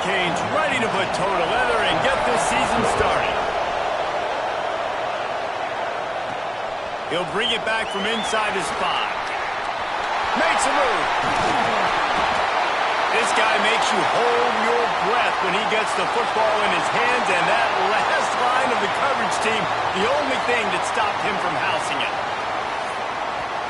Hurricanes ready to put toe to leather and get this season started. He'll bring it back from inside his 5. Makes a move. This guy makes you hold your breath when he gets the football in his hands, and that last line of the coverage team, the only thing that stopped him from housing it.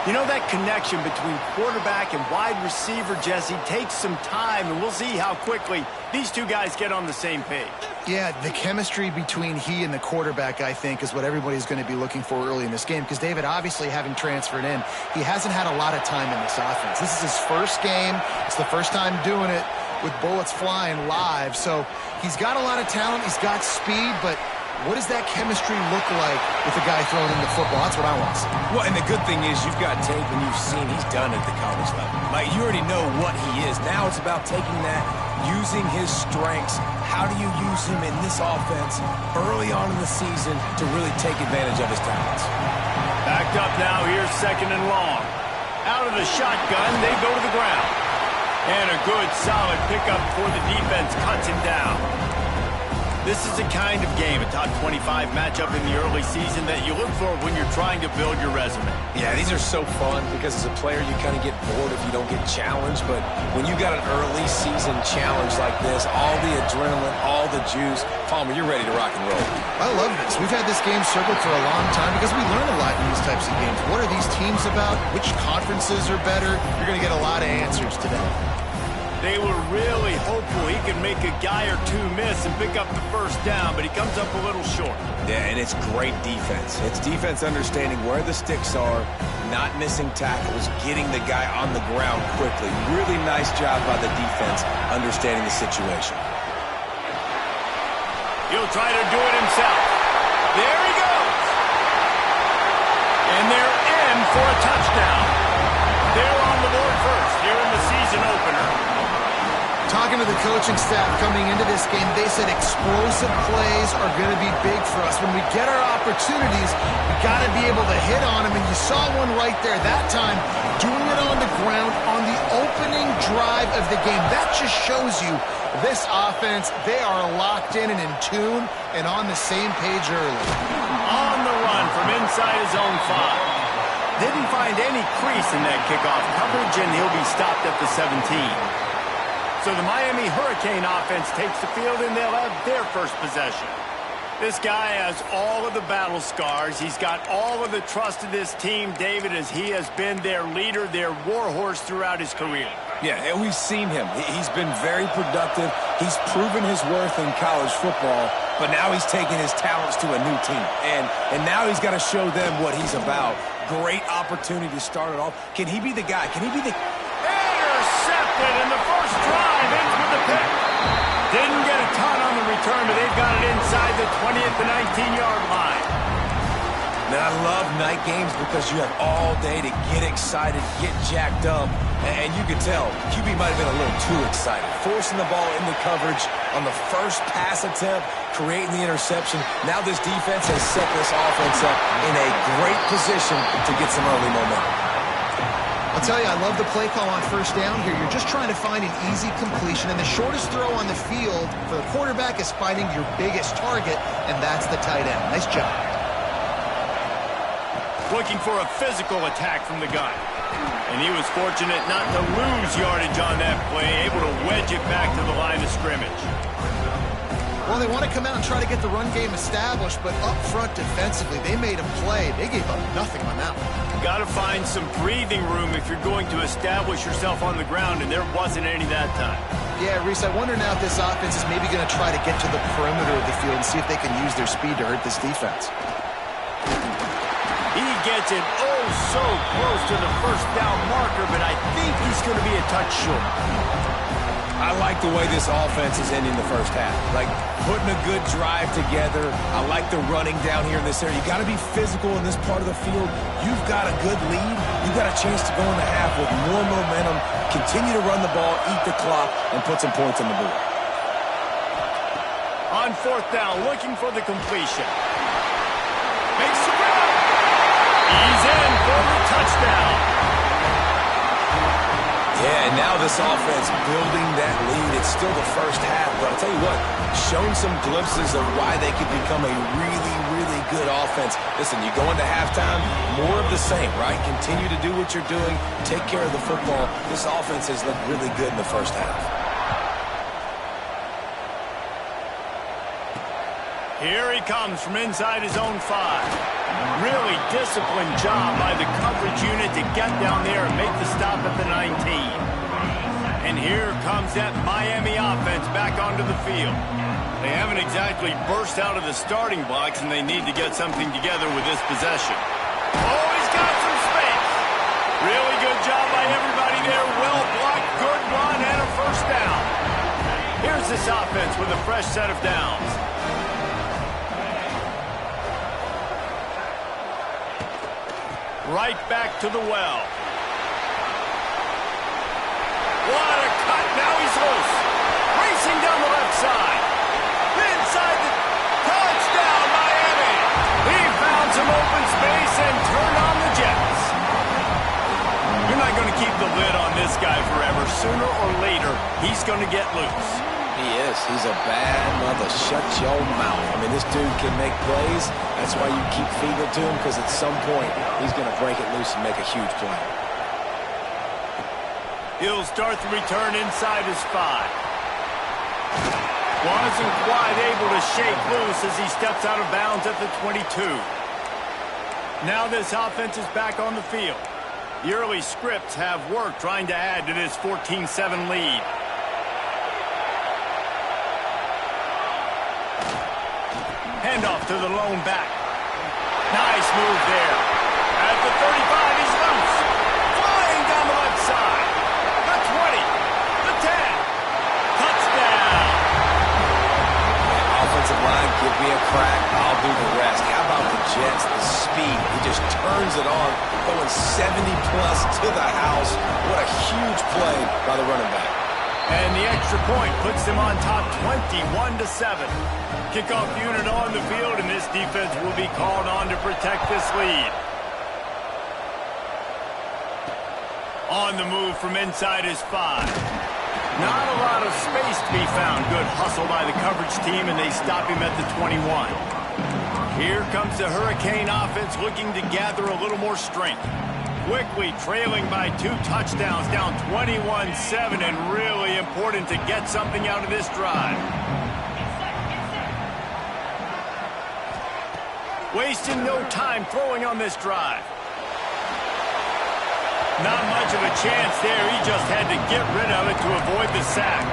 You know, that connection between quarterback and wide receiver, Jesse, takes some time, and we'll see how quickly these two guys get on the same page. Yeah, the chemistry between he and the quarterback, I think, is what everybody's going to be looking for early in this game. Because David, obviously, having transferred in, he hasn't had a lot of time in this offense. This is his first game. It's the first time doing it with bullets flying live. So he's got a lot of talent. He's got speed, but what does that chemistry look like with the guy throwing in the football? That's what I want to see. Well, and the good thing is you've got tape and you've seen he's done at the college level. Like, you already know what he is. Now it's about taking that, using his strengths. How do you use him in this offense early on in the season to really take advantage of his talents? Backed up now, here's 2nd and long. Out of the shotgun, they go to the ground. And a good, solid pickup before the defense cuts him down. This is the kind of game, a top 25 matchup in the early season, that you look for when you're trying to build your resume. Yeah, these are so fun because as a player you kind of get bored if you don't get challenged, but when you got an early season challenge like this, all the adrenaline, all the juice, Palmer, you're ready to rock and roll. I love this. We've had this game circled for a long time because we learn a lot in these types of games. What are these teams about? Which conferences are better? You're going to get a lot of answers today. They were really hopeful he could make a guy or two miss and pick up the first down, but he comes up a little short. Yeah, and it's great defense. It's defense understanding where the sticks are, not missing tackles, getting the guy on the ground quickly. Really nice job by the defense understanding the situation. He'll try to do it himself. There he goes. And they're in for a touchdown. They're on the board first here in the season opener. Talking to the coaching staff coming into this game, they said explosive plays are going to be big for us. When we get our opportunities, we got to be able to hit on them, and you saw one right there that time, doing it on the ground on the opening drive of the game. That just shows you this offense, they are locked in and in tune and on the same page early. On the run from inside his own 5. Didn't find any crease in that kickoff coverage, and he'll be stopped at the 17. So the Miami Hurricane offense takes the field, and they'll have their first possession. This guy has all of the battle scars. He's got all of the trust of this team, David, as he has been their leader, their warhorse throughout his career. Yeah, and we've seen him. He's been very productive. He's proven his worth in college football, but now he's taking his talents to a new team. And now he's got to show them what he's about. Great opportunity to start it off. Can he be the guy? Can he be the... Intercepted, and the first drive ends with the pick. Didn't get a ton on the return, but they've got it inside the 20th to 19-yard line. Man, I love night games because you have all day to get excited, get jacked up, and you can tell QB might have been a little too excited. Forcing the ball into coverage on the first pass attempt, creating the interception. Now this defense has set this offense up in a great position to get some early momentum. I'll tell you, I love the play call on first down here. You're just trying to find an easy completion, and the shortest throw on the field for the quarterback is finding your biggest target, and that's the tight end. Nice job. Looking for a physical attack from the gun. And he was fortunate not to lose yardage on that play, able to wedge it back to the line of scrimmage. Well, they want to come out and try to get the run game established, but up front defensively, they made a play. They gave up nothing on that one. Got to find some breathing room if you're going to establish yourself on the ground, and there wasn't any that time. Yeah, Reese, I wonder now if this offense is maybe going to try to get to the perimeter of the field and see if they can use their speed to hurt this defense. He gets it oh so close to the first down marker, but I think he's going to be a touch short. I like the way this offense is ending the first half. Like, putting a good drive together. I like the running down here in this area. You got to be physical in this part of the field. You've got a good lead. You've got a chance to go in the half with more momentum, continue to run the ball, eat the clock, and put some points on the board. On fourth down, looking for the completion. Makes the grab. He's in for the touchdown. Yeah, and now this offense building that lead. It's still the first half, but I'll tell you what, showing some glimpses of why they could become a really, really good offense. Listen, you go into halftime, more of the same, right? Continue to do what you're doing, take care of the football. This offense has looked really good in the first half. Here he comes from inside his own 5. Really disciplined job by the coverage unit to get down there and make the stop at the 19. And here comes that Miami offense back onto the field. They haven't exactly burst out of the starting blocks, and they need to get something together with this possession. Oh, he's got some space. Really good job by everybody there. Well blocked, good run, and a first down. Here's this offense with a fresh set of downs. Right back to the well. What a cut. Now he's loose. Racing down the left side. Inside the touchdown, Miami. He found some open space and turned on the Jets. You're not going to keep the lid on this guy forever. Sooner or later, he's going to get loose. He is. He's a bad mother. Shut your mouth. I mean, this dude can make plays. That's why you keep feeding it to him, because at some point, he's going to break it loose and make a huge play. He'll start the return inside his 5. Wasn't quite able to shake loose as he steps out of bounds at the 22. Now this offense is back on the field. The early scripts have worked trying to add to this 14-7 lead. Handoff to the lone back. Nice move there. At the 35, he's loose. Flying down the left side. The 20. The 10. Touchdown. Offensive line, give me a crack. I'll do the rest. How about the Jets? The speed. He just turns it on, going 70-plus to the house. What a huge play by the running back. And the extra point puts them on top 21-7. Kickoff unit on the field, and this defense will be called on to protect this lead. On the move from inside his 5. Not a lot of space to be found. Good hustle by the coverage team, and they stop him at the 21. Here comes the Hurricane offense looking to gather a little more strength. Quickly trailing by 2 touchdowns, down 21-7, and really important to get something out of this drive. Wasting no time throwing on this drive. Not much of a chance there. He just had to get rid of it to avoid the sack.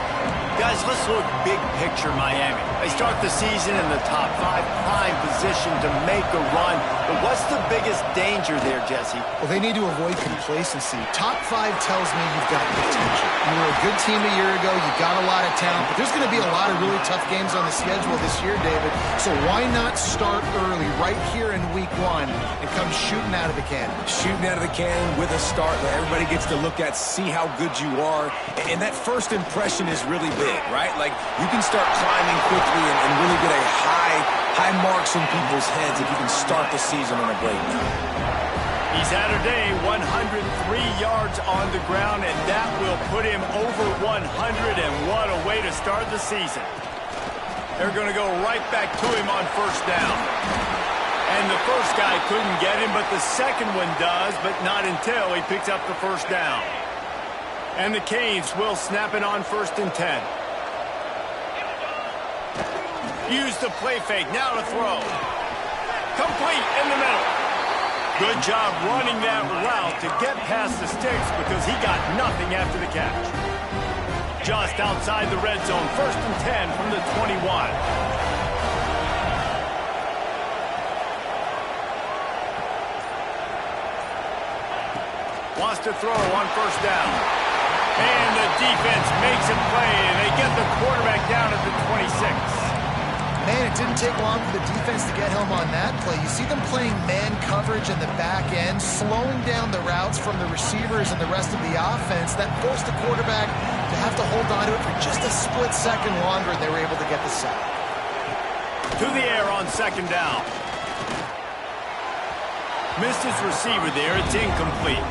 Guys, let's look big picture Miami. They start the season in the top 5, prime position to make a run. But what's the biggest danger there, Jesse? Well, they need to avoid complacency. Top 5 tells me you've got potential. You were a good team a year ago. You got a lot of talent. But there's going to be a lot of really tough games on the schedule this year, David. So why not start early right here in week 1 and come shooting out of the cannon? Shooting out of the cannon with a start that everybody gets to look at, see how good you are. And that first impression is really big, right? Like, you can start climbing quickly and really get a high marks in people's heads if you can start the season on a great note. He's had a day, 103 yards on the ground, and that will put him over 100, and what a way to start the season. They're going to go right back to him on first down. And the first guy couldn't get him, but the second one does, but not until he picks up the first down. And the Canes will snap it on 1st and 10. Use the play fake, now to throw. Complete in the middle. Good job running that route to get past the sticks because he got nothing after the catch. Just outside the red zone, 1st and 10 from the 21. Wants to throw on first down. And the defense makes a play, and they get the quarterback down at the 26. Man, it didn't take long for the defense to get home on that play. You see them playing man coverage in the back end, slowing down the routes from the receivers and the rest of the offense. That forced the quarterback to have to hold on to it for just a split second longer, and they were able to get the sack. To the air on 2nd down. Missed his receiver there. It's incomplete.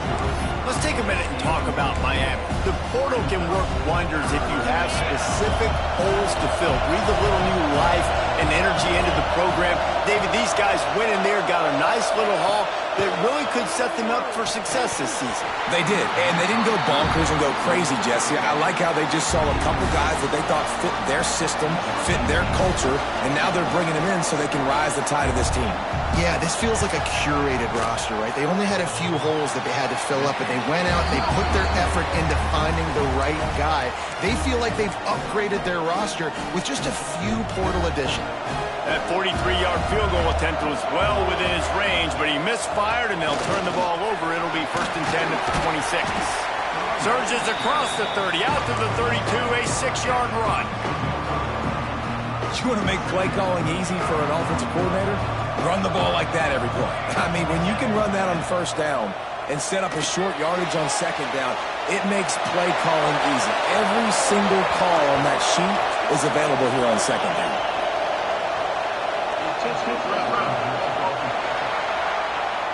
Let's take a minute and talk about Miami. The portal can work wonders if you have specific holes to fill. Breathe a little new life and energy into the program. David, these guys went in there, got a nice little haul that really could set them up for success this season. They did, and they didn't go bonkers and go crazy, Jesse. I like how they just saw a couple guys that they thought fit their system, fit their culture, and now they're bringing them in so they can rise the tide of this team. Yeah, this feels like a curated roster, right? They only had a few holes that they had to fill up, and they went out and they put their effort into finding the right guy. They feel like they've upgraded their roster with just a few portal additions. That 43-yard field goal attempt was well within his range, but he misfired, and they'll turn the ball over. It'll be 1st and 10 at the 26. Surges across the 30, out to the 32, a 6-yard run. You want to make play calling easy for an offensive coordinator? Run the ball like that every play. I mean, when you can run that on 1st down and set up a short yardage on 2nd down, it makes play calling easy. Every single call on that sheet is available here on 2nd down.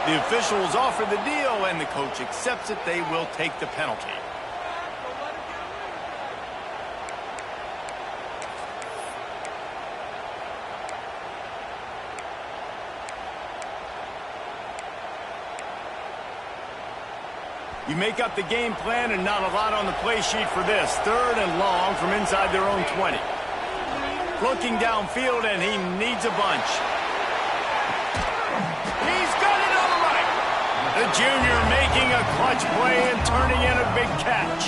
The officials offer the deal, and the coach accepts it. They will take the penalty. You make up the game plan, and not a lot on the play sheet for this. 3rd and long from inside their own 20. Looking downfield, and he needs a bunch. He's got it on the right. The junior making a clutch play and turning in a big catch.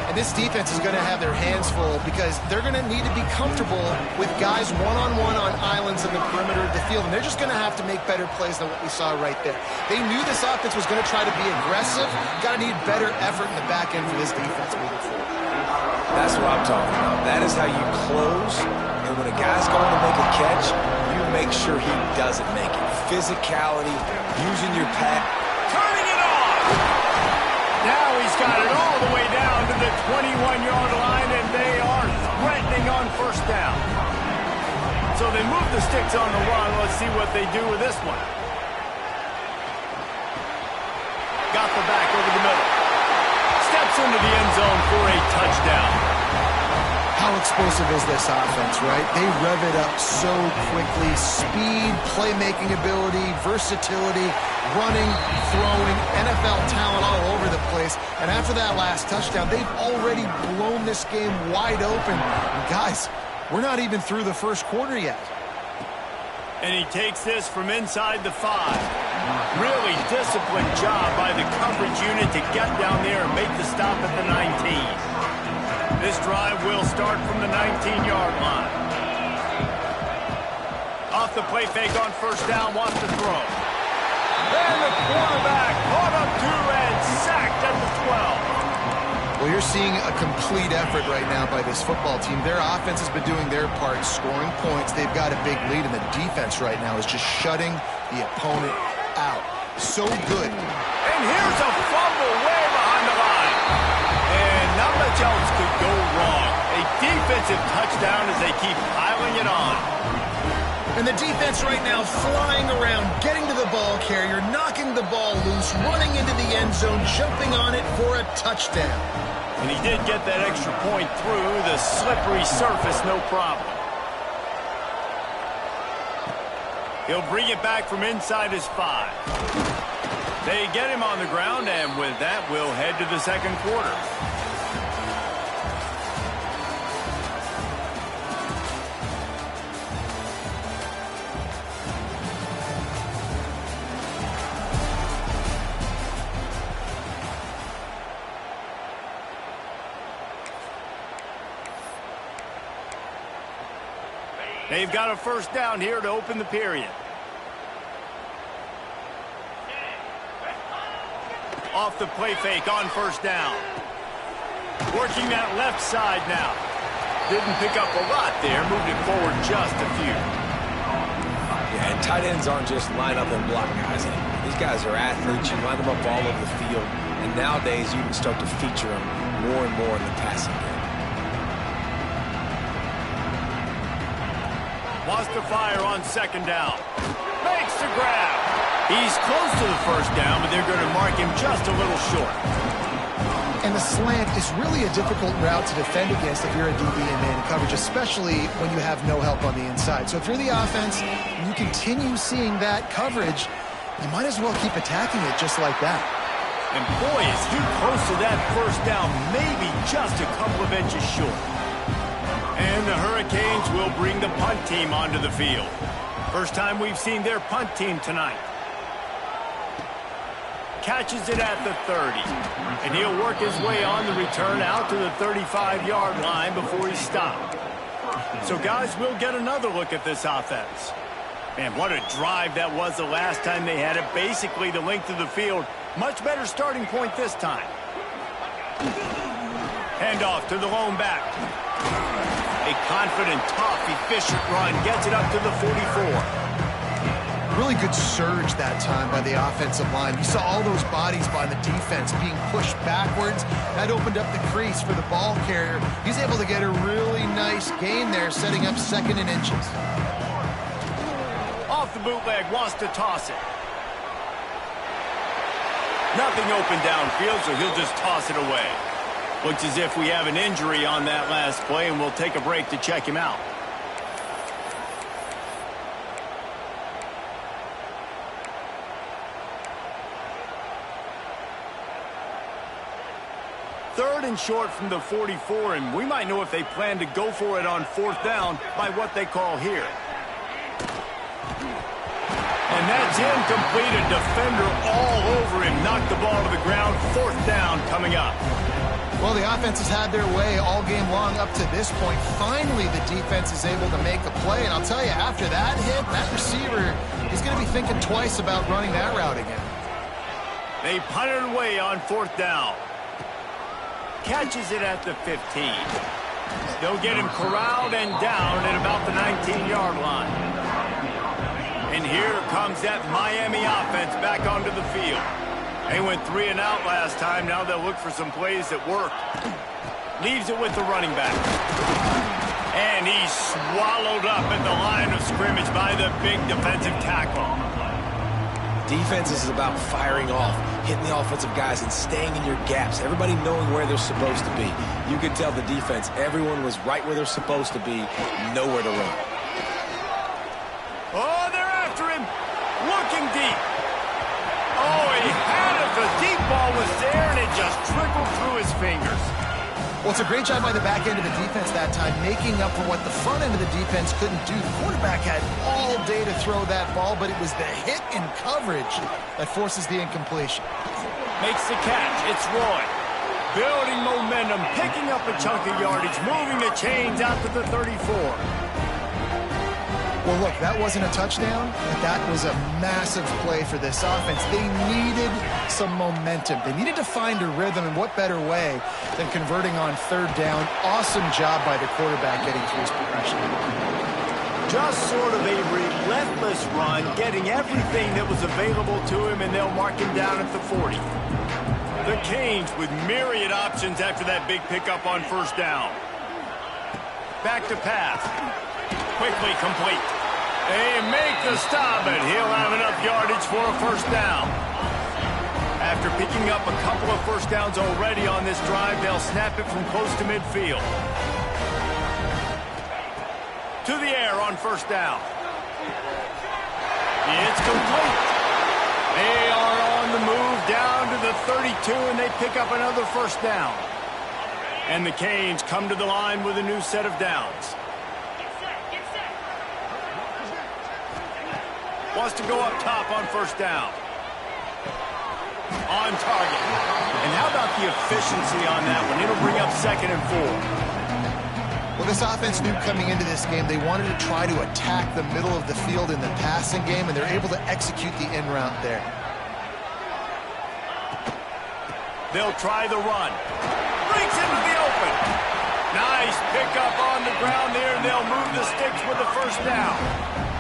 And this defense is going to have their hands full because they're going to need to be comfortable with guys one-on-one on islands in the perimeter of the field. And they're just going to have to make better plays than what we saw right there. They knew this offense was going to try to be aggressive. Got to need better effort in the back end for this defense moving forward. That's what I'm talking about. That is how you close. And when a guy's going to make a catch, you make sure he doesn't make it. Physicality, using your pad. Turning it off! Now he's got it all the way down to the 21-yard line, and they are threatening on 1st down. So they move the sticks on the run. Let's see what they do with this one. Got the back over the middle. Steps into the end zone for a touchdown. How explosive is this offense, right? They rev it up so quickly. Speed, playmaking ability, versatility, running, throwing, NFL talent all over the place. And after that last touchdown, they've already blown this game wide open. And guys, we're not even through the 1st quarter yet. And he takes this from inside the 5. Really disciplined job by the coverage unit to get down there and make the stop at the 19. This drive will start from the 19-yard line. Off the play fake on 1st down, wants to throw. And the quarterback caught up to and sacked at the 12. Well, you're seeing a complete effort right now by this football team. Their offense has been doing their part, scoring points. They've got a big lead, and the defense right now is just shutting the opponent out. So good. And here's a fumble way behind the line. And not much else could go wrong. A defensive touchdown as they keep piling it on. And the defense right now flying around, getting to the ball carrier, knocking the ball loose, running into the end zone, jumping on it for a touchdown. And he did get that extra point through the slippery surface, no problem. He'll bring it back from inside his 5. They get him on the ground, and with that, we'll head to the 2nd quarter. They've got a 1st down here to open the period. Off the play fake on 1st down. Working that left side now. Didn't pick up a lot there. Moved it forward just a few. Yeah, and tight ends aren't just line up and block guys anymore. These guys are athletes. You line them up all over the field. And nowadays, you can start to feature them more and more in the passing game. Wants to fire on 2nd down. Makes the grab. He's close to the 1st down, but they're going to mark him just a little short. And the slant is really a difficult route to defend against if you're a DB in man coverage, especially when you have no help on the inside. So if you're the offense and you continue seeing that coverage, you might as well keep attacking it just like that. And boy, is he close to that first down, maybe just a couple of inches short. And the Hurricanes will bring the punt team onto the field. First time we've seen their punt team tonight. Catches it at the 30. And he'll work his way on the return out to the 35-yard line before he's stopped. So, guys, we'll get another look at this offense. Man, what a drive that was the last time they had it. Basically the length of the field. Much better starting point this time. Handoff to the lone back. A confident, tough, efficient run. Gets it up to the 44. Really good surge that time by the offensive line. You saw all those bodies by the defense being pushed backwards. That opened up the crease for the ball carrier. He's able to get a really nice gain there, setting up 2nd and inches. Off the bootleg, wants to toss it. Nothing open downfield, so he'll just toss it away. Looks as if we have an injury on that last play, and we'll take a break to check him out. Third and short from the 44, and we might know if they plan to go for it on 4th down by what they call here. And that's incomplete. A defender all over him. Knocked the ball to the ground. 4th down coming up. Well, the offense has had their way all game long up to this point. Finally, the defense is able to make a play. And I'll tell you, after that hit, that receiver is going to be thinking twice about running that route again. They punt it away on 4th down. Catches it at the 15. They'll get him corralled and down at about the 19-yard line. And here comes that Miami offense back onto the field. They went 3 and out last time. Now they'll look for some plays that work. Leaves it with the running back. And he's swallowed up at the line of scrimmage by the big defensive tackle. Defense is about firing off, hitting the offensive guys and staying in your gaps. Everybody knowing where they're supposed to be. You could tell the defense, everyone was right where they're supposed to be, nowhere to run. Oh, they're after him. Looking deep. Oh, he had it. The deep ball was there, and it just trickled through his fingers. Well, it's a great job by the back end of the defense that time, making up for what the front end of the defense couldn't do. The quarterback had all day to throw that ball, but it was the hit in coverage that forces the incompletion. Makes the catch. It's Roy. Building momentum, picking up a chunk of yardage, moving the chains out to the 34. Well, look, that wasn't a touchdown, but that was a massive play for this offense. They needed some momentum. They needed to find a rhythm, and what better way than converting on 3rd down. Awesome job by the quarterback getting through his progression. Just sort of a relentless run, getting everything that was available to him, and they'll mark him down at the 40. The Canes with myriad options after that big pickup on 1st down. Back to pass. Quickly complete. They make the stop, and he'll have enough yardage for a 1st down. After picking up a couple of 1st downs already on this drive, they'll snap it from close to midfield. To the air on 1st down. It's complete. They are on the move down to the 32, and they pick up another 1st down. And the Canes come to the line with a new set of downs. Wants to go up top on 1st down. On target. And how about the efficiency on that one? It'll bring up 2nd and 4. Well, this offense knew coming into this game they wanted to try to attack the middle of the field in the passing game, and they're able to execute the in route there. They'll try the run. Breaks into the open. Nice pickup on the ground there, and they'll move the sticks with the 1st down.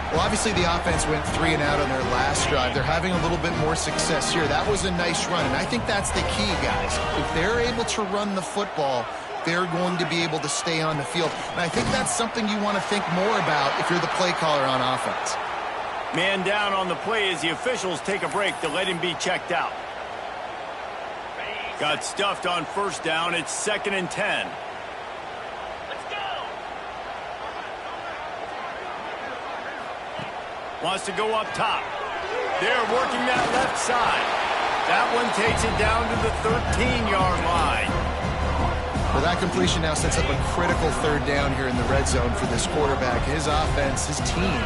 Well, obviously the offense went 3 and out on their last drive. They're having a little bit more success here. That was a nice run, and I think that's the key, guys. If they're able to run the football, they're going to be able to stay on the field. And I think that's something you want to think more about if you're the play caller on offense. Man down on the play as the officials take a break to let him be checked out. Got stuffed on first down. It's 2nd and 10. Wants to go up top. They're working that left side. That one takes it down to the 13-yard line. Well, that completion now sets up a critical 3rd down here in the red zone for this quarterback. His offense, his team,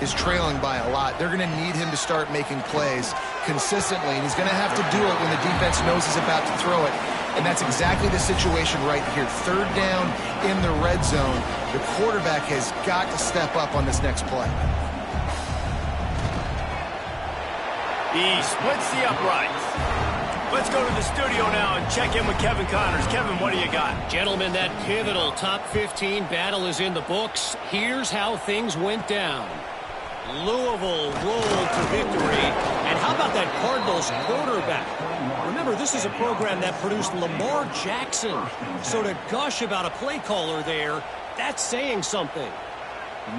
is trailing by a lot. They're going to need him to start making plays consistently, and he's going to have to do it when the defense knows he's about to throw it. And that's exactly the situation right here. 3rd down in the red zone. The quarterback has got to step up on this next play. He splits the uprights. Let's go to the studio now and check in with Kevin Connors. Kevin, what do you got? Gentlemen, that pivotal top 15 battle is in the books. Here's how things went down. Louisville rolled to victory. And how about that Cardinals quarterback? Remember, this is a program that produced Lamar Jackson. So to gush about a play caller there, that's saying something.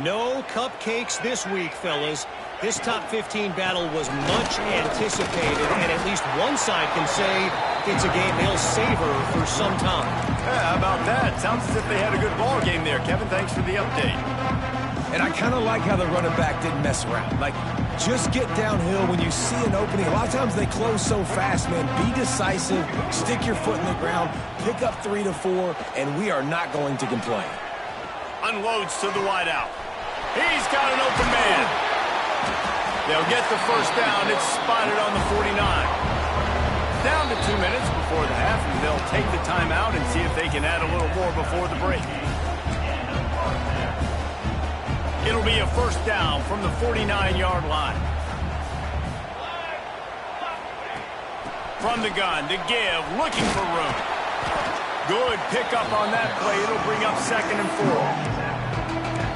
No cupcakes this week, fellas. This top 15 battle was much anticipated, and at least one side can say it's a game they'll savor for some time. Yeah, how about that? Sounds as if they had a good ball game there. Kevin, thanks for the update. And I kind of like how the running back didn't mess around. Like, just get downhill when you see an opening. A lot of times they close so fast, man. Be decisive, stick your foot in the ground, pick up 3 to 4, and we are not going to complain. Unloads to the wideout. He's got an open man. They'll get the first down. It's spotted on the 49. Down to 2 minutes before the half, and they'll take the timeout and see if they can add a little more before the break. It'll be a first down from the 49-yard line. From the gun to give, looking for room. Good pickup on that play. It'll bring up 2nd and 4.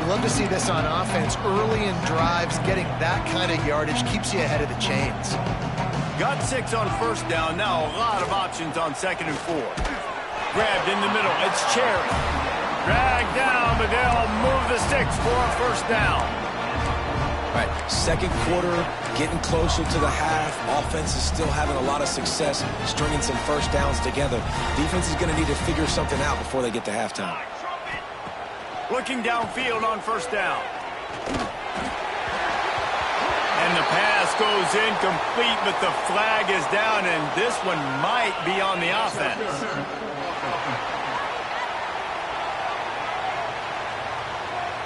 Love to see this on offense. Early in drives, getting that kind of yardage keeps you ahead of the chains. Got 6 on first down. Now a lot of options on 2nd and 4. Grabbed in the middle. It's Cherry. Dragged down, but they'll move the sticks for a first down. All right, 2nd quarter, getting closer to the half. Offense is still having a lot of success stringing some first downs together. Defense is going to need to figure something out before they get to halftime. Looking downfield on first down. And the pass goes incomplete, but the flag is down, and this one might be on the offense.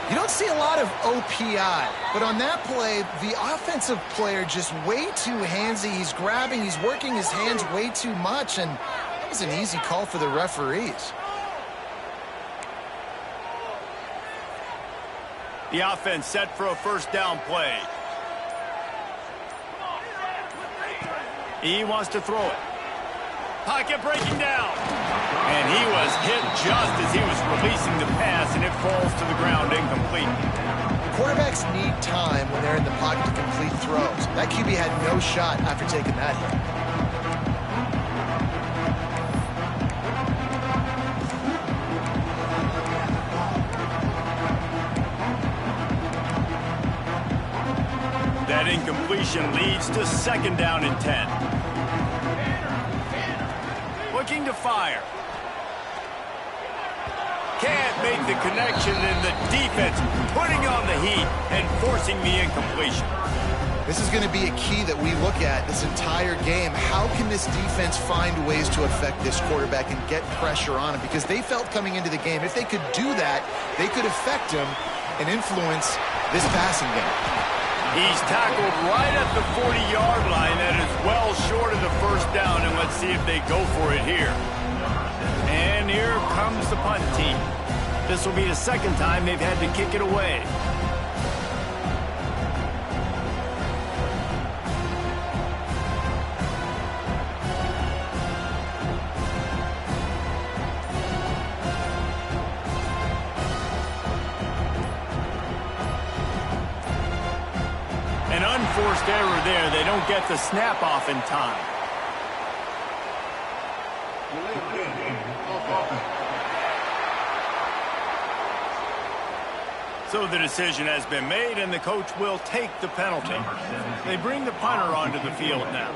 You don't see a lot of OPI, but on that play, the offensive player just way too handsy. He's grabbing, he's working his hands way too much, and that was an easy call for the referees. The offense set for a first down play. He wants to throw it. Pocket breaking down. And he was hit just as he was releasing the pass, and it falls to the ground incomplete. Quarterbacks need time when they're in the pocket to complete throws. That QB had no shot after taking that hit. That incompletion leads to 2nd down and 10. Looking to fire. Can't make the connection, and the defense putting on the heat and forcing the incompletion. This is going to be a key that we look at this entire game. How can this defense find ways to affect this quarterback and get pressure on him? Because they felt coming into the game, if they could do that, they could affect him and influence this passing game. He's tackled right at the 40-yard line. That is well short of the first down, and let's see if they go for it here. And here comes the punt team. This will be the 2nd time they've had to kick it away. An unforced error there. They don't get the snap off in time. So the decision has been made, and the coach will take the penalty. They bring the punter onto the field now.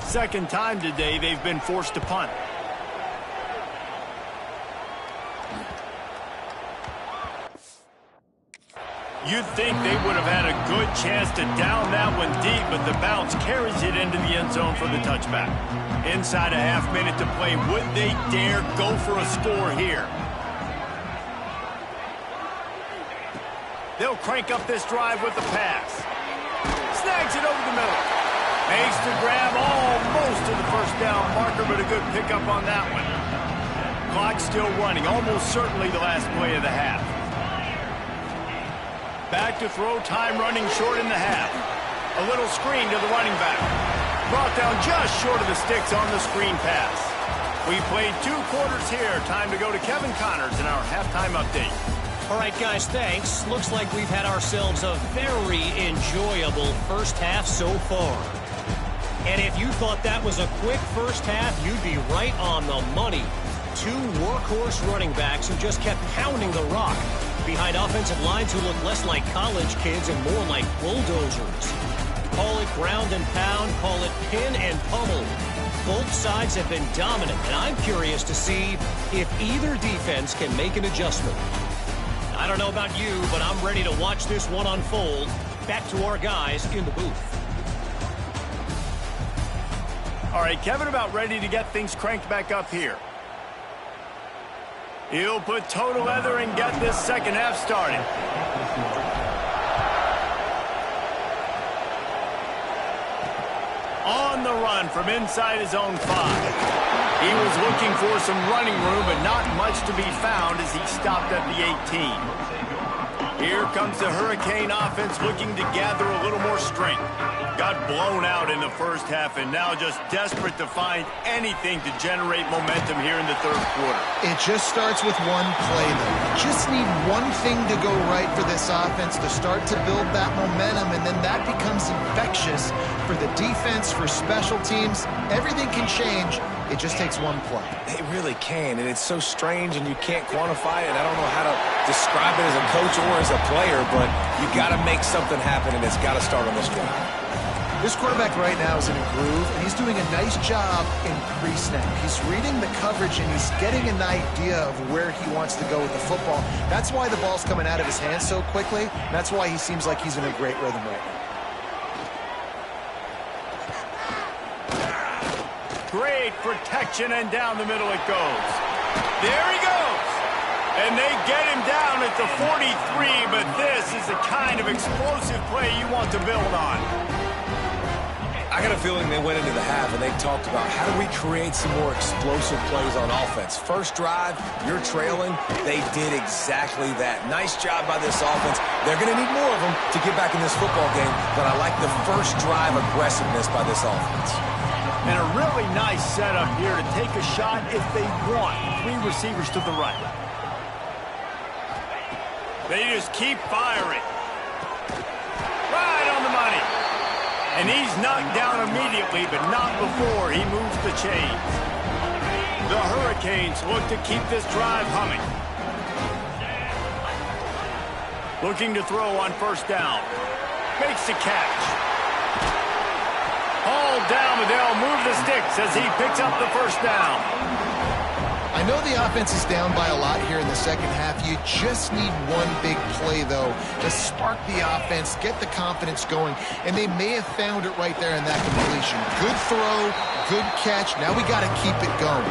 2nd time today they've been forced to punt. You'd think they would have had a good chance to down that one deep, but the bounce carries it into the end zone for the touchback. Inside a half minute to play, would they dare go for a score here? They'll crank up this drive with the pass. Snags it over the middle. Makes the grab almost to the first down marker, but a good pickup on that one. Clock still running, almost certainly the last play of the half. Back to throw, time running short in the half. A little screen to the running back. Brought down just short of the sticks on the screen pass. We played 2 quarters here. Time to go to Kevin Connors in our halftime update. All right, guys, thanks. Looks like we've had ourselves a very enjoyable first half so far. And if you thought that was a quick first half, you'd be right on the money. 2 workhorse running backs who just kept pounding the rock behind offensive lines who look less like college kids and more like bulldozers. Call it ground and pound, call it pin and pummel. Both sides have been dominant, and I'm curious to see if either defense can make an adjustment. I don't know about you, but I'm ready to watch this one unfold. Back to our guys in the booth. All right, Kevin about ready to get things cranked back up here. He'll put toe to leather and get this second half started. On the run from inside his own 5. He was looking for some running room, but not much to be found as he stopped at the 18. Here comes the Hurricane offense looking to gather a little more strength. Got blown out in the first half and now just desperate to find anything to generate momentum here in the third quarter. It just starts with one play, though. You just need one thing to go right for this offense to start to build that momentum, and then that becomes infectious for the defense, for special teams. Everything can change. It just takes one play. It really can, and it's so strange, and you can't quantify it. I don't know how to describe it as a coach or as a player, but you got to make something happen, and it's got to start on this drive. This quarterback right now is in a groove, and he's doing a nice job in pre-snap. He's reading the coverage, and he's getting an idea of where he wants to go with the football. That's why the ball's coming out of his hands so quickly, and that's why he seems like he's in a great rhythm right now. Great protection, and down the middle it goes. There he goes. And they get him down at the 43, but this is the kind of explosive play you want to build on. I got a feeling they went into the half and they talked about how do we create some more explosive plays on offense. First drive, you're trailing. They did exactly that. Nice job by this offense. They're going to need more of them to get back in this football game, but I like the first drive aggressiveness by this offense. And a really nice setup here to take a shot if they want. 3 receivers to the right. They just keep firing. Right on the money. And he's knocked down immediately, but not before he moves the chains. The Hurricanes look to keep this drive humming. Looking to throw on first down. Makes the catch. Hauled down, but they'll move the sticks as he picks up the first down. I know the offense is down by a lot here in the second half. You just need one big play, though, to spark the offense, get the confidence going, and they may have found it right there in that completion. Good throw, good catch. Now we got to keep it going.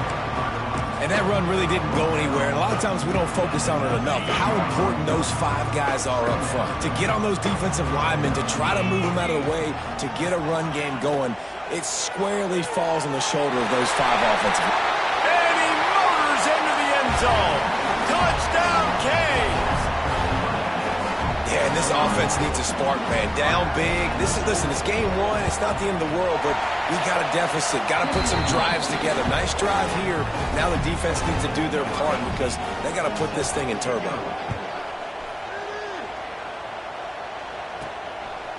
And that run really didn't go anywhere. And a lot of times we don't focus on it enough. How important those 5 guys are up front. To get on those defensive linemen, to try to move them out of the way, to get a run game going, it squarely falls on the shoulder of those 5 offensive linemen. Zone. Touchdown, Canes! Yeah, and this offense needs a spark, man. Down big. Listen, it's game 1. It's not the end of the world, but we got a deficit. Got to put some drives together. Nice drive here. Now the defense needs to do their part because they got to put this thing in turbo.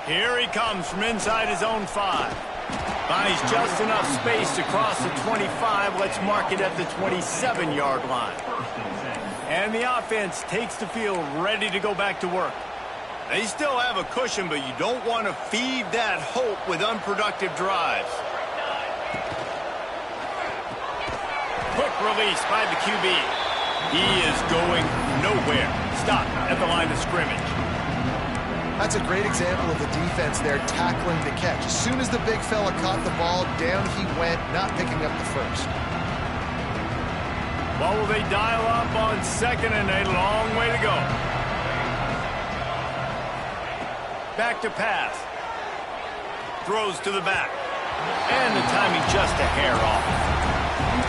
Here he comes from inside his own 5. Buys just enough space to cross the 25. Let's mark it at the 27-yard line. And the offense takes the field ready to go back to work. They still have a cushion, but you don't want to feed that hope with unproductive drives. Quick release by the QB. He is going nowhere. Stop at the line of scrimmage. That's a great example of the defense there tackling the catch. As soon as the big fella caught the ball, down he went, not picking up the first. Well, will they dial up on second and a long way to go? Back to pass. Throws to the back. And the timing just a hair off.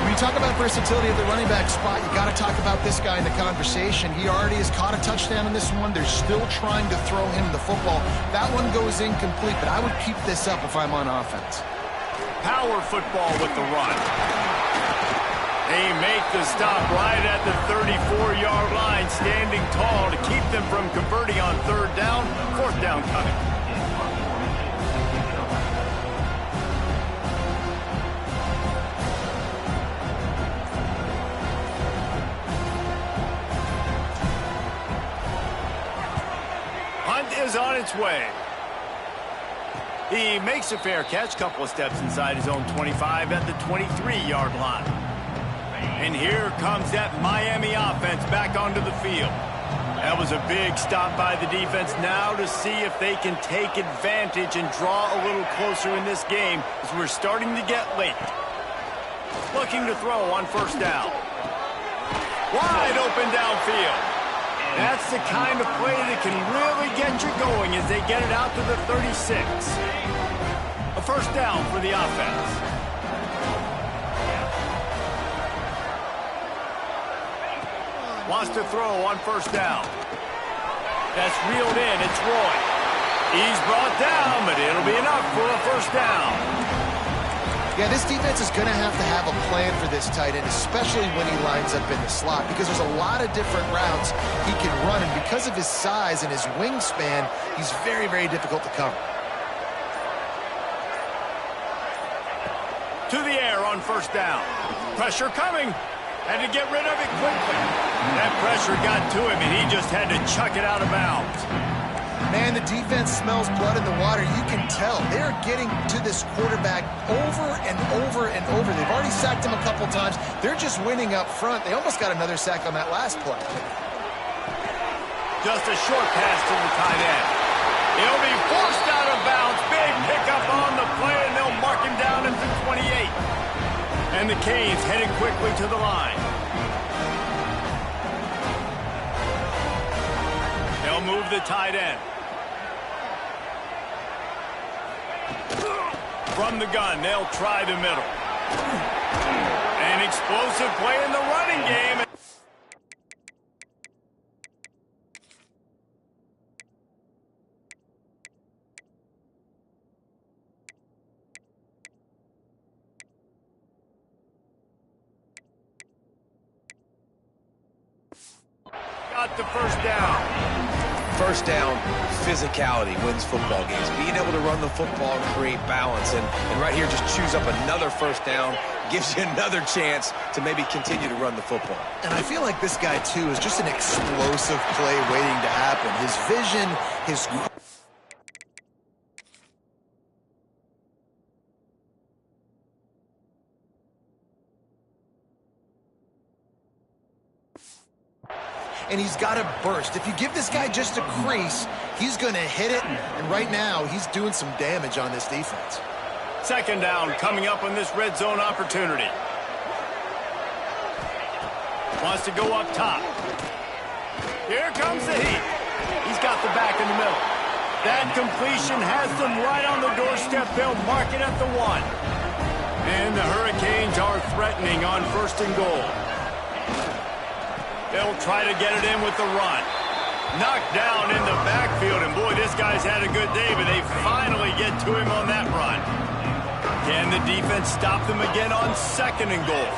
When you talk about versatility of the running back spot, you got to talk about this guy in the conversation. He already has caught a touchdown in this one. They're still trying to throw him the football. That one goes incomplete, but I would keep this up if I'm on offense. Power football with the run. They make the stop right at the 34-yard line, standing tall to keep them from converting on third down. Fourth down coming. Is on its way. He makes a fair catch, couple of steps inside his own 25 at the 23-yard line. And here comes that Miami offense back onto the field. That was a big stop by the defense now to see if they can take advantage and draw a little closer in this game as we're starting to get late. Looking to throw on first down. Wide open downfield. That's the kind of play that can really get you going as they get it out to the 36. A first down for the offense. Wants to throw on first down. That's reeled in. It's Roy. He's brought down, but it'll be enough for a first down. Yeah, this defense is going to have a plan for this tight end, especially when he lines up in the slot, because there's a lot of different routes he can run, and because of his size and his wingspan, he's very, very difficult to cover. To the air on first down. Pressure coming. Had to get rid of it quickly. That pressure got to him, and he just had to chuck it out of bounds. Man, the defense smells blood in the water. You can tell. They're getting to this quarterback over and over and over. They've already sacked him a couple times. They're just winning up front. They almost got another sack on that last play. Just a short pass to the tight end. He'll be forced out of bounds. Big pickup on the play, and they'll mark him down at the 28. And the Canes headed quickly to the line. They'll move the tight end. From the gun, they'll try the middle. An explosive play in the running game. Got the first down. First down, physicality wins football games. Being able to run the football and create balance. And right here, just choose up another first down, gives you another chance to maybe continue to run the football. And I feel like this guy, too, is just an explosive play waiting to happen. His vision, his... and he's got to burst. If you give this guy just a crease, he's going to hit it, and right now he's doing some damage on this defense. Second down coming up on this red zone opportunity. Wants to go up top. Here comes the heat. He's got the back in the middle. That completion has them right on the doorstep. They'll mark it at the 1. And the Hurricanes are threatening on first and goal. They'll try to get it in with the run. Knocked down in the backfield, and boy, this guy's had a good day, but they finally get to him on that run. Can the defense stop them again on second and goal?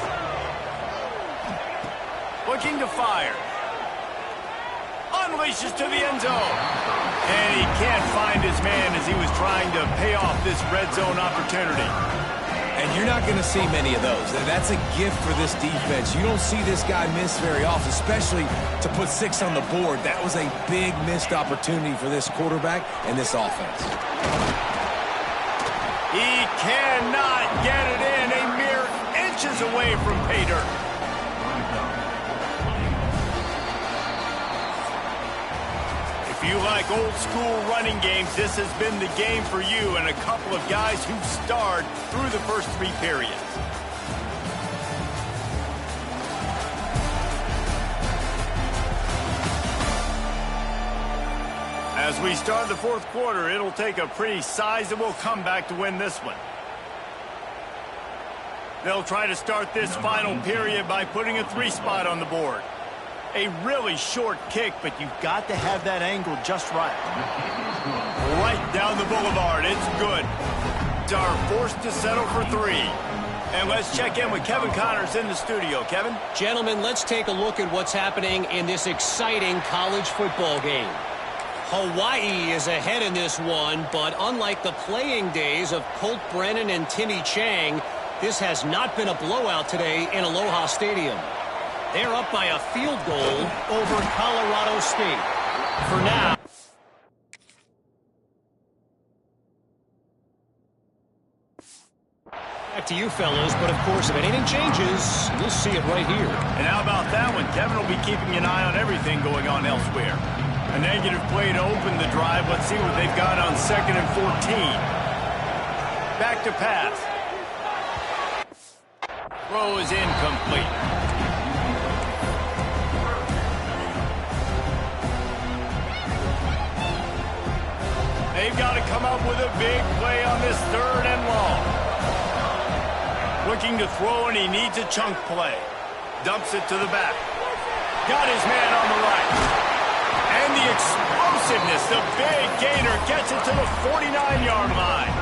Looking to fire. Unleashes to the end zone. And he can't find his man as he was trying to pay off this red zone opportunity. And you're not going to see many of those. That's a gift for this defense. You don't see this guy miss very often, especially to put 6 on the board. That was a big missed opportunity for this quarterback and this offense. He cannot get it in, a mere inches away from pay dirt. If you like old-school running games, this has been the game for you and a couple of guys who starred through the first 3 periods. As we start the 4th quarter, it'll take a pretty sizable comeback to win this one. They'll try to start this final period by putting a 3 spot on the board. A really short kick, but you've got to have that angle just right. Right down the boulevard. It's good. Are forced to settle for 3. And let's check in with Kevin Connors in the studio. Kevin? Gentlemen, let's take a look at what's happening in this exciting college football game. Hawaii is ahead in this one, but unlike the playing days of Colt Brennan and Timmy Chang, this has not been a blowout today in Aloha Stadium. They're up by a field goal over Colorado State. For now. Back to you, fellas, but of course, if anything changes, you'll see it right here. And how about that one? Kevin will be keeping an eye on everything going on elsewhere. A negative play to open the drive. Let's see what they've got on 2nd and 14. Back to pass. Throw is incomplete. They've got to come up with a big play on this 3rd and long. Looking to throw, and he needs a chunk play. Dumps it to the back. Got his man on the right. And the explosiveness, the big gainer gets it to the 49-yard line.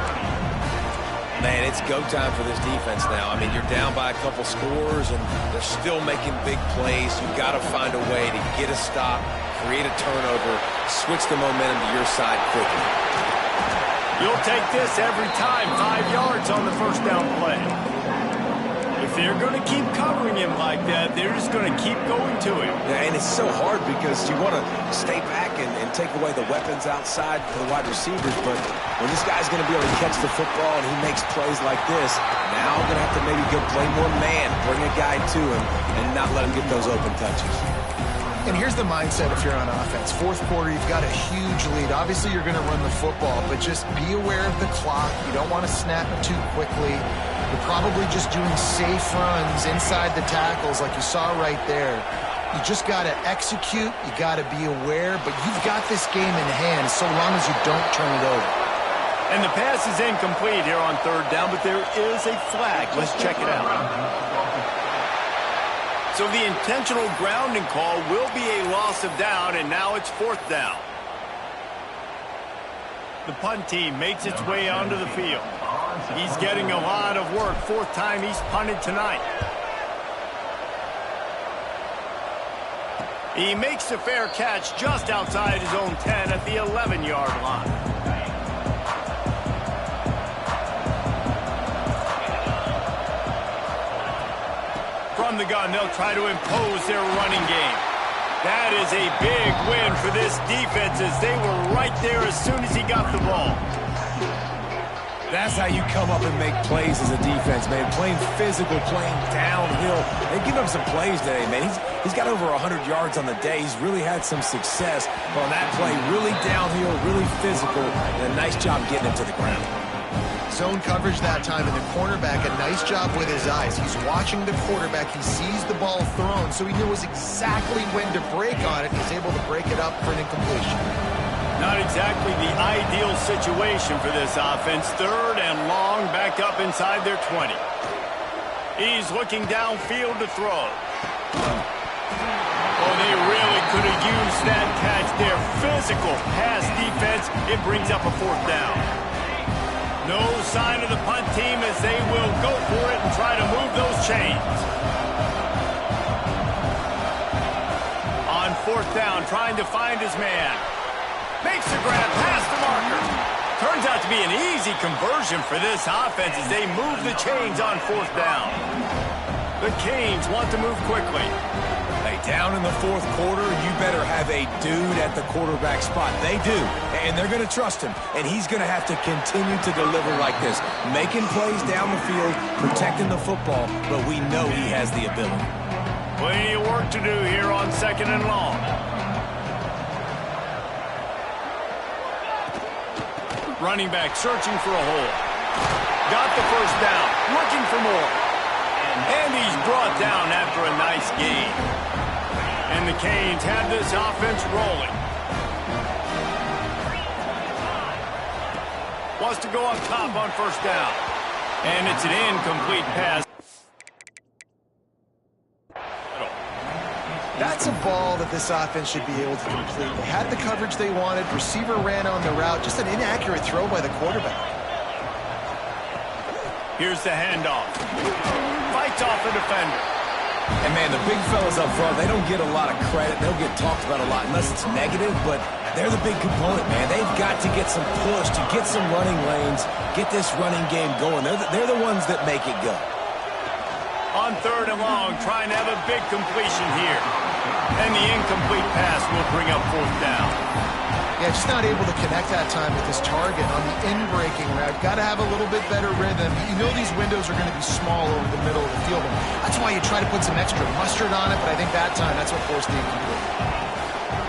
Man, it's go time for this defense now. I mean, you're down by a couple scores, and they're still making big plays. You've got to find a way to get a stop, create a turnover, switch the momentum to your side quickly. You'll take this every time, 5 yards on the first down play. If they're going to keep covering him like that, they're just going to keep going to him. Yeah, and it's so hard because you want to stay back and take away the weapons outside for the wide receivers, but when this guy's going to be able to catch the football and he makes plays like this, now I'm going to have to maybe go play more man, bring a guy to him, and not let him get those open touches. And here's the mindset if you're on offense. 4th quarter, you've got a huge lead. Obviously, you're going to run the football, but just be aware of the clock. You don't want to snap it too quickly. You're probably just doing safe runs inside the tackles like you saw right there. You just got to execute. You got to be aware, but you've got this game in hand so long as you don't turn it over. And the pass is incomplete here on 3rd down, but there is a flag. Let's check it out. So the intentional grounding call will be a loss of down, and now it's 4th down. The punt team makes its way onto the field. He's getting a lot of work. 4th time he's punted tonight. He makes a fair catch just outside his own 10 at the 11-yard line. From the gun, they'll try to impose their running game. That is a big win for this defense as they were right there as soon as he got the ball. That's how you come up and make plays as a defense, man. Playing physical, playing downhill. They give him some plays today, man. He's got over 100 yards on the day. He's really had some success on that play. Really downhill, really physical, and a nice job getting him to the ground. Zone coverage that time, and the cornerback, a nice job with his eyes. He's watching the quarterback. He sees the ball thrown, so he knows exactly when to break on it. He's able to break it up for an incompletion. Not exactly the ideal situation for this offense. 3rd and long, back up inside their 20. He's looking downfield to throw. Oh, they really could have used that catch there. Physical pass defense. It brings up a 4th down. No sign of the punt team as they will go for it and try to move those chains. On 4th down, trying to find his man. Makes the grab past the marker. Turns out to be an easy conversion for this offense as they move the chains on 4th down. The Canes want to move quickly. Hey, down in the 4th quarter, you better have a dude at the quarterback spot. They do, and they're going to trust him, and he's going to have to continue to deliver like this, making plays down the field, protecting the football, but we know he has the ability. Plenty of work to do here on 2nd and long. Running back searching for a hole. Got the first down, looking for more. And he's brought down after a nice gain. And the Canes have this offense rolling. Wants to go up top on first down. And it's an incomplete pass. That's a ball that this offense should be able to complete. They had the coverage they wanted. Receiver ran on the route. Just an inaccurate throw by the quarterback. Here's the handoff. Fights off the defender. And, man, the big fellas up front, they don't get a lot of credit. They don't get talked about a lot unless it's negative, but they're the big component, man. They've got to get some push, to get some running lanes, get this running game going. They're the ones that make it go. On third and long, trying to have a big completion here. And the incomplete pass will bring up fourth down. Yeah, just not able to connect that time with his target on the in-breaking route. Got to have a little bit better rhythm. You know these windows are going to be small over the middle of the field. And that's why you try to put some extra mustard on it, but I think that time that's what forced the incomplete.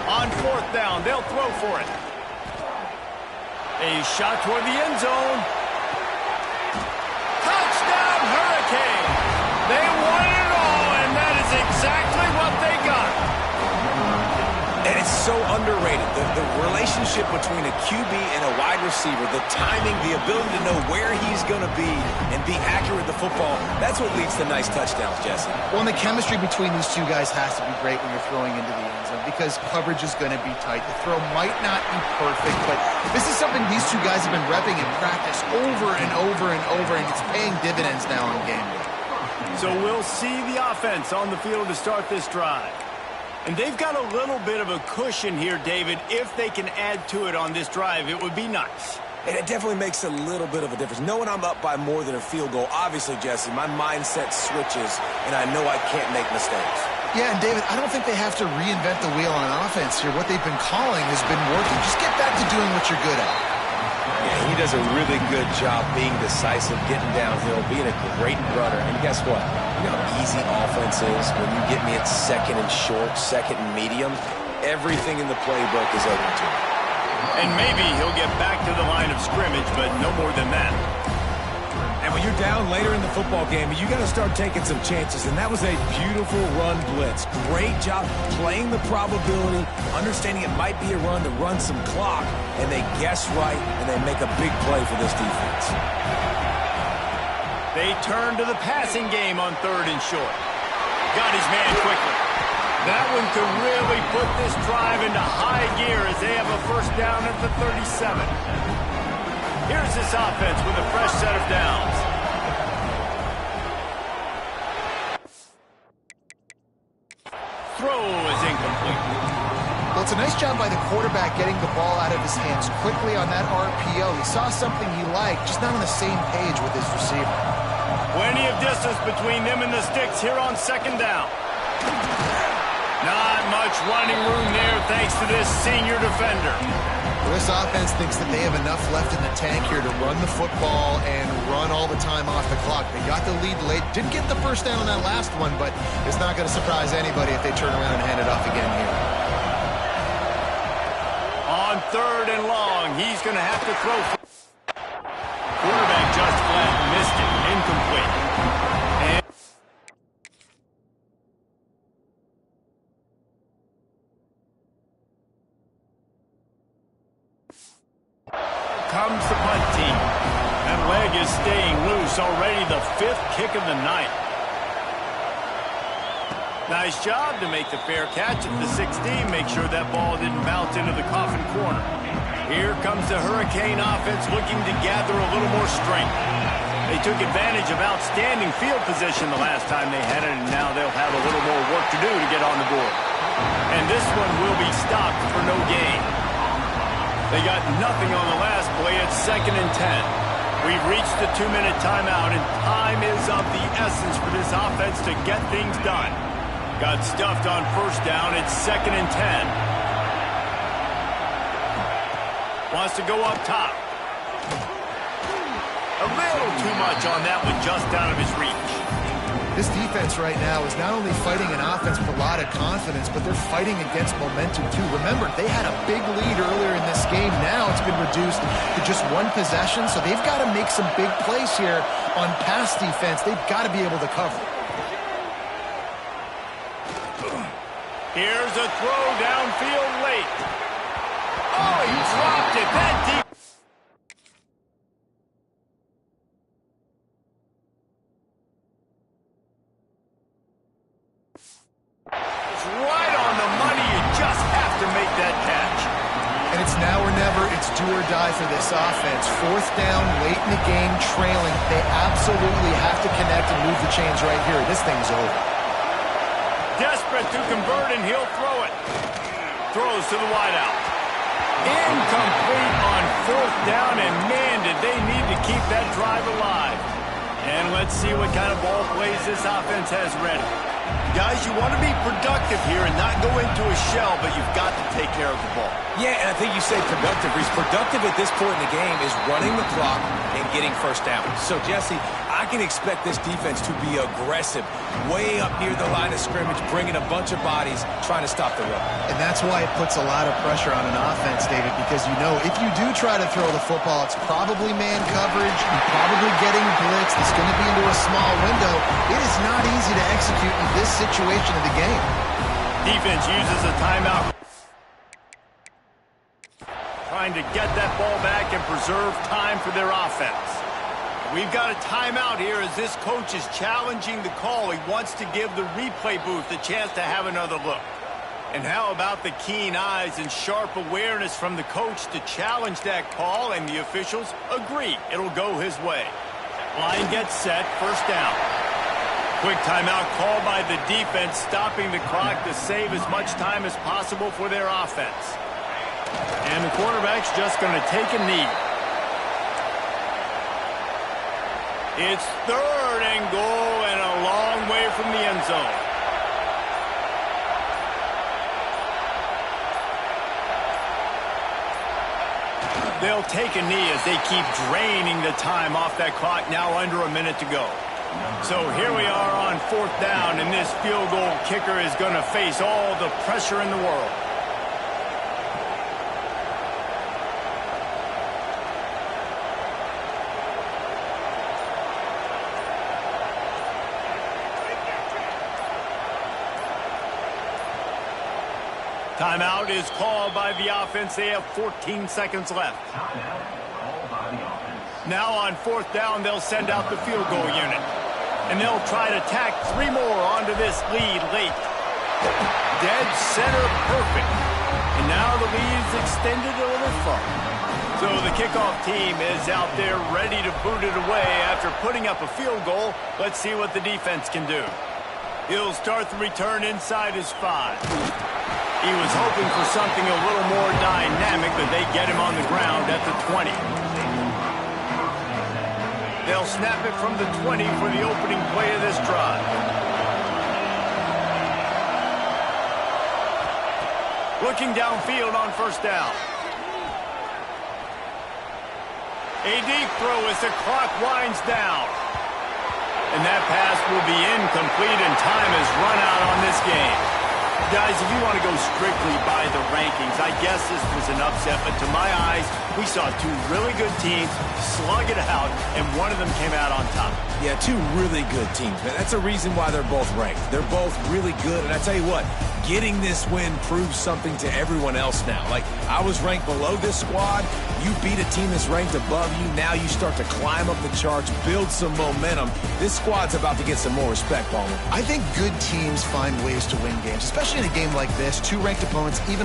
On fourth down, they'll throw for it. A shot toward the end zone. Touchdown, Hurricane! They won it all, and that is exactly what they got. And it's so underrated. The relationship between a QB and a wide receiver, the timing, the ability to know where he's going to be and be accurate with the football, that's what leads to nice touchdowns, Jesse. Well, and the chemistry between these two guys has to be great when you're throwing into the end zone because coverage is going to be tight. The throw might not be perfect, but this is something these two guys have been repping in practice over and over and over, and it's paying dividends now on game day. So we'll see the offense on the field to start this drive. And they've got a little bit of a cushion here, David. If they can add to it on this drive, it would be nice. And it definitely makes a little bit of a difference. Knowing I'm up by more than a field goal, obviously, Jesse, my mindset switches, and I know I can't make mistakes. Yeah, and David, I don't think they have to reinvent the wheel on offense here. What they've been calling has been working. Just get back to doing what you're good at. Yeah, he does a really good job being decisive, getting downhill, being a great runner. And guess what? You know how easy offense is when you get me at second and short, second and medium. Everything in the playbook is open to him. And maybe he'll get back to the line of scrimmage, but no more than that. And when you're down later in the football game, you got to start taking some chances. And that was a beautiful run blitz. Great job playing the probability, understanding it might be a run to run some clock. And they guess right, and they make a big play for this defense. They turn to the passing game on third and short. Got his man quickly. That one could really put this drive into high gear as they have a first down at the 37. Here's this offense with a fresh set of downs. Throw is incomplete. Well, it's a nice job by the quarterback getting the ball out of his hands quickly on that RPO. He saw something he liked, just not on the same page with his receiver. Plenty of distance between them and the sticks here on second down. Not much running room there thanks to this senior defender. This offense thinks that they have enough left in the tank here to run the football and run all the time off the clock. They got the lead late. Didn't get the first down on that last one, but it's not going to surprise anybody if they turn around and hand it off again here. On third and long, he's going to have to throw. Quarterback just flat missed it. Incomplete. And comes the punt team. That leg is staying loose. Already the fifth kick of the night. Nice job to make the fair catch at the 16. Make sure that ball didn't bounce into the coffin corner. Here comes the Hurricane offense looking to gather a little more strength. They took advantage of outstanding field position the last time they had it, and now they'll have a little more work to do to get on the board. And this one will be stopped for no gain. They got nothing on the last play at 2nd and 10. We've reached the 2-minute timeout, and time is of the essence for this offense to get things done. Got stuffed on first down. It's 2nd and 10. Wants to go up top. A little too much on that one, just out of his reach. This defense right now is not only fighting an offense with a lot of confidence, but they're fighting against momentum too. Remember, they had a big lead earlier in this game. Now it's been reduced to just one possession, so they've got to make some big plays here on pass defense. They've got to be able to cover. Here's a throw downfield late. Oh, he dropped it. That deep. It's right on the money. You just have to make that catch. And it's now or never. It's do or die for this offense. Fourth down, late in the game, trailing. They absolutely have to connect and move the chains right here. This thing's over. Desperate to convert, and he'll throw it. Throws to the wideout. Incomplete on fourth down, and man, did they need to keep that drive alive. And let's see what kind of ball plays this offense has ready. Guys, you want to be productive here and not go into a shell, but you've got to take care of the ball. Yeah, and I think you say productive. He's productive at this point in the game is running the clock and getting first down. So, Jesse, I can expect this defense to be aggressive, way up near the line of scrimmage, bringing a bunch of bodies, trying to stop the run. And that's why it puts a lot of pressure on an offense, David, because you know if you do try to throw the football, it's probably man coverage, you're probably getting blitzed, it's going to be into a small window. It is not easy to execute in this situation of the game. Defense uses a timeout. Trying to get that ball back and preserve time for their offense. We've got a timeout here as this coach is challenging the call. He wants to give the replay booth a chance to have another look. And how about the keen eyes and sharp awareness from the coach to challenge that call, and the officials agree it'll go his way. Line gets set, first down. Quick timeout call by the defense, stopping the clock to save as much time as possible for their offense. And the quarterback's just going to take a knee. It's third and goal and a long way from the end zone. They'll take a knee as they keep draining the time off that clock, now under a minute to go. So here we are on fourth down, and this field goal kicker is going to face all the pressure in the world. Timeout is called by the offense. They have 14 seconds left. Now on fourth down, they'll send out the field goal unit. And they'll try to tack 3 more onto this lead late. Dead center perfect. And now the lead's extended a little further. So the kickoff team is out there ready to boot it away after putting up a field goal. Let's see what the defense can do. He'll start the return inside his 5. He was hoping for something a little more dynamic, but they get him on the ground at the 20. They'll snap it from the 20 for the opening play of this drive. Looking downfield on first down. A deep throw as the clock winds down. And that pass will be incomplete, and time has run out on this game. Guys, if you want to go strictly by the rankings, I guess this was an upset, but to my eyes, we saw 2 really good teams slug it out, and one of them came out on top. Yeah, 2 really good teams. That's a reason why they're both ranked. They're both really good, and I tell you what, getting this win proves something to everyone else now. Like, I was ranked below this squad. You beat a team that's ranked above you. Now you start to climb up the charts, build some momentum. This squad's about to get some more respect, Palmer. I think good teams find ways to win games, especially in a game like this. 2 ranked opponents, even